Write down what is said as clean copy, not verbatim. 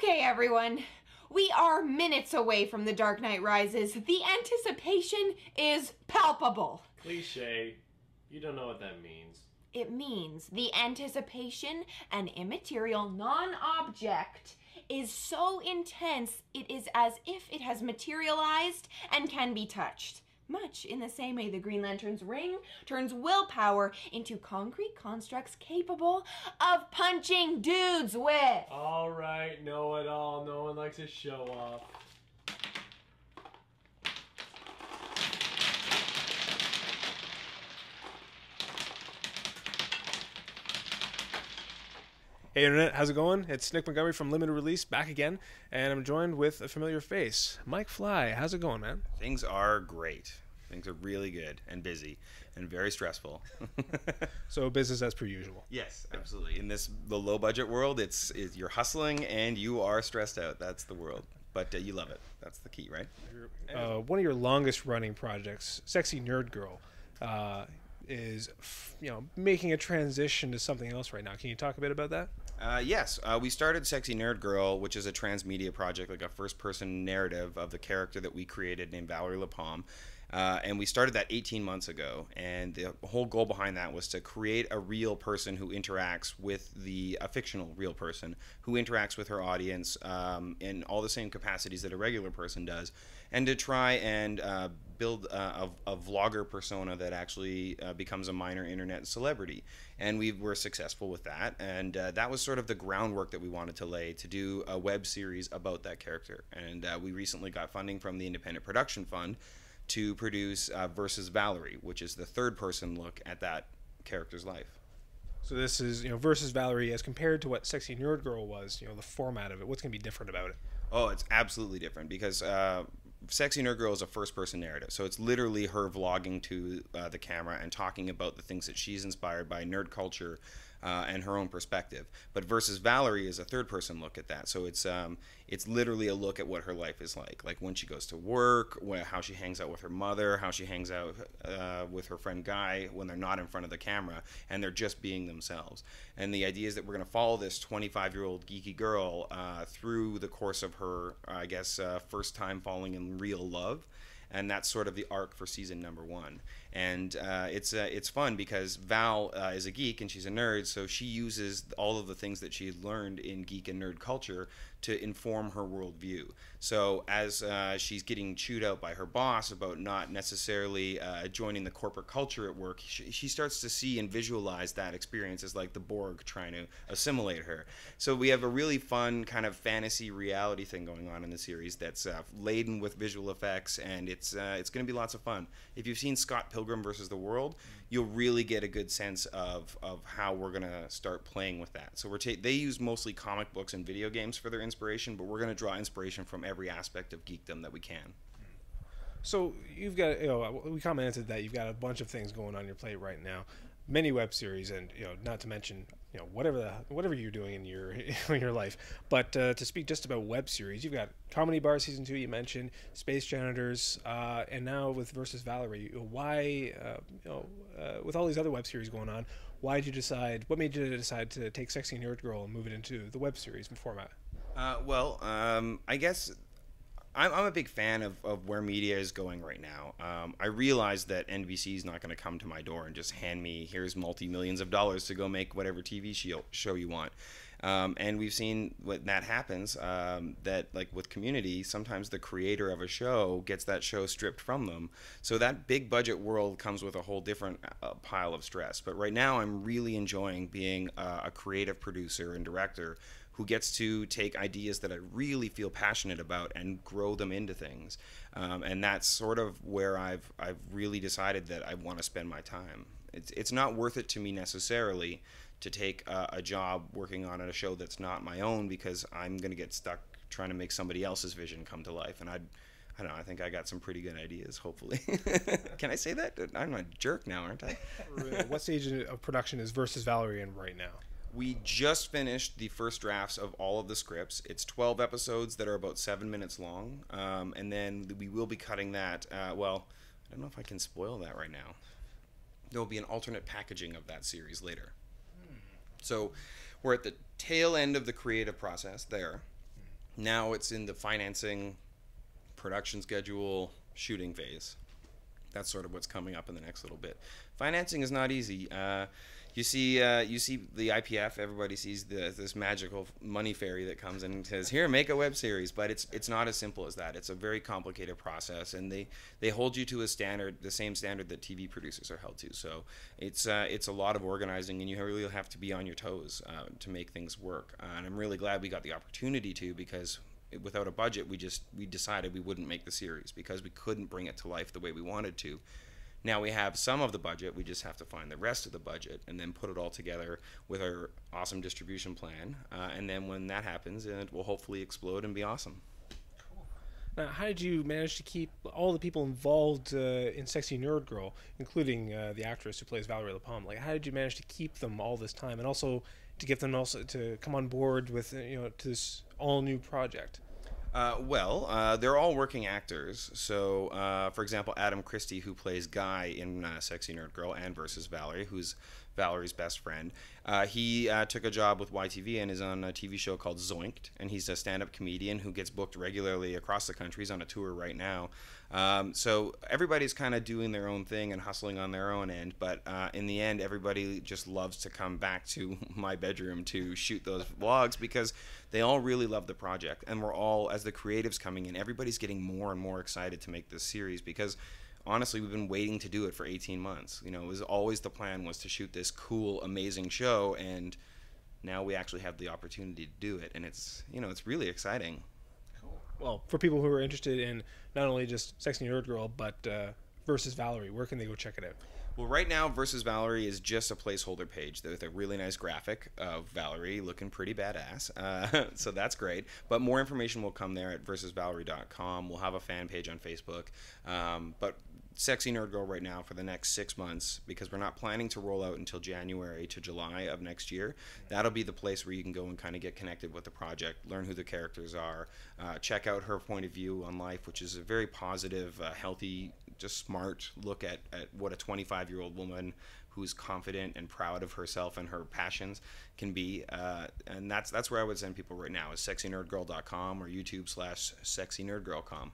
Okay, everyone. We are minutes away from The Dark Knight Rises. The anticipation is palpable. Cliche. You don't know what that means. It means the anticipation, an immaterial non-object, is so intense it is as if it has materialized and can be touched. Much in the same way the Green Lantern's ring turns willpower into concrete constructs capable of punching dudes with. All right, know it all. No one likes to show off. Hey Internet, how's it going? It's Nick Montgomery from Limited Release, back again, and I'm joined with a familiar face. Mike Fly, how's it going, man? Things are great. Things are really good and busy and very stressful. So business as per usual. Yes, absolutely. In the low budget world, it's you're hustling and you are stressed out. That's the world. But you love it. That's the key, right? One of your longest running projects, Sexy Nerd Girl, is making a transition to something else right now. Can you talk a bit about that? Yes, we started Sexy Nerd Girl, which is a transmedia project, like a first-person narrative of the character that we created named Valerie LaPalme. And we started that 18 months ago, and the whole goal behind that was to create a real person who interacts with a fictional real person who interacts with her audience in all the same capacities that a regular person does, and to try and build a vlogger persona that actually becomes a minor internet celebrity. And we were successful with that, and that was sort of the groundwork that we wanted to lay to do a web series about that character. And we recently got funding from the Independent Production Fund to produce Versus Valerie, which is the third-person look at that character's life. So this is, Versus Valerie as compared to what Sexy Nerd Girl was, the format of it. What's going to be different about it? Oh, it's absolutely different because Sexy Nerd Girl is a first-person narrative. So it's literally her vlogging to the camera and talking about the things that she's inspired by, nerd culture, and her own perspective. But Versus Valerie is a third-person look at that. So it's literally a look at what her life is like when she goes to work, how she hangs out with her mother, how she hangs out with her friend Guy when they're not in front of the camera and they're just being themselves. And the idea is that we're going to follow this 25-year-old geeky girl through the course of her, first time falling in real love. And that's sort of the arc for season number 1. And it's fun because Val is a geek and she's a nerd, so she uses all of the things that she learned in geek and nerd culture to inform her worldview. So as she's getting chewed out by her boss about not necessarily joining the corporate culture at work, she starts to see and visualize that experience as like the Borg trying to assimilate her. So we have a really fun kind of fantasy reality thing going on in the series that's laden with visual effects, and it's going to be lots of fun. If you've seen Scott Pilgrim versus the World, you'll really get a good sense of how we're going to start playing with that. So they use mostly comic books and video games for their inspiration, but we're going to draw inspiration from every aspect of geekdom that we can. So you've got, we commented that you've got a bunch of things going on your plate right now, many web series, and not to mention whatever you're doing in your in your life. But to speak just about web series, you've got Comedy Bar season 2. You mentioned Space Janitors, and now with Versus Valerie. Why, with all these other web series going on, why did you decide? What made you decide to take Sexy Nerd Girl and move it into the web series format? I guess I'm a big fan of where media is going right now. I realize that NBC is not going to come to my door and just hand me, here's multi-millions of dollars to go make whatever TV show you want. And we've seen when that happens, that like with Community, sometimes the creator of a show gets that show stripped from them. So that big budget world comes with a whole different pile of stress. But right now I'm really enjoying being a creative producer and director who gets to take ideas that I really feel passionate about and grow them into things. And that's sort of where I've really decided that I want to spend my time. It's not worth it to me necessarily to take a job working on a show that's not my own, because I'm going to get stuck trying to make somebody else's vision come to life. And I don't know, I think I got some pretty good ideas, hopefully. Can I say that? I'm a jerk now, aren't I? What stage of production is Versus Valerie in right now? We just finished the first drafts of all of the scripts. It's 12 episodes that are about 7 minutes long. And then we will be cutting that. I don't know if I can spoil that right now. There will be an alternate packaging of that series later. So we're at the tail end of the creative process there. Now it's in the financing, production schedule, shooting phase. That's sort of what's coming up in the next little bit. Financing is not easy. You see the IPF. Everybody sees this magical money fairy that comes in and says, "Here, make a web series." But it's not as simple as that. It's a very complicated process, and they hold you to a standard, the same standard that TV producers are held to. So it's a lot of organizing, and you really have to be on your toes to make things work. And I'm really glad we got the opportunity to, because without a budget, we decided we wouldn't make the series because we couldn't bring it to life the way we wanted to. Now we have some of the budget, we just have to find the rest of the budget and then put it all together with our awesome distribution plan. And then when that happens, it will hopefully explode and be awesome. Now, how did you manage to keep all the people involved in Sexy Nerd Girl, including the actress who plays Valerie LaPalme? Like, how did you manage to keep them all this time, and also to get them also to come on board with to this all new project? They're all working actors. So, for example, Adam Christie, who plays Guy in Sexy Nerd Girl and Versus Valerie, who's Valerie's best friend, he took a job with YTV and is on a TV show called Zoinked, and he's a stand-up comedian who gets booked regularly across the country. He's on a tour right now. So everybody's kind of doing their own thing and hustling on their own end, but in the end, everybody just loves to come back to my bedroom to shoot those vlogs because they all really love the project, and we're all, as the creatives coming in, everybody's getting more and more excited to make this series because honestly, we've been waiting to do it for 18 months. It was always the plan was to shoot this cool, amazing show, and now we actually have the opportunity to do it, and it's really exciting. Well, for people who are interested in not only just Sexy Nerd Girl, but Versus Valerie, where can they go check it out? Well, right now, Versus Valerie is just a placeholder page with a really nice graphic of Valerie looking pretty badass. So that's great. But more information will come there at versusvalerie.com. We'll have a fan page on Facebook. But Sexy Nerd Girl right now for the next 6 months, because we're not planning to roll out until January to July of next year. That'll be the place where you can go and kind of get connected with the project, learn who the characters are, check out her point of view on life, which is a very positive, healthy, just smart look at what a 25-year-old woman who's confident and proud of herself and her passions can be. And that's where I would send people right now, is sexynerdgirl.com or YouTube/sexynerdgirl.com.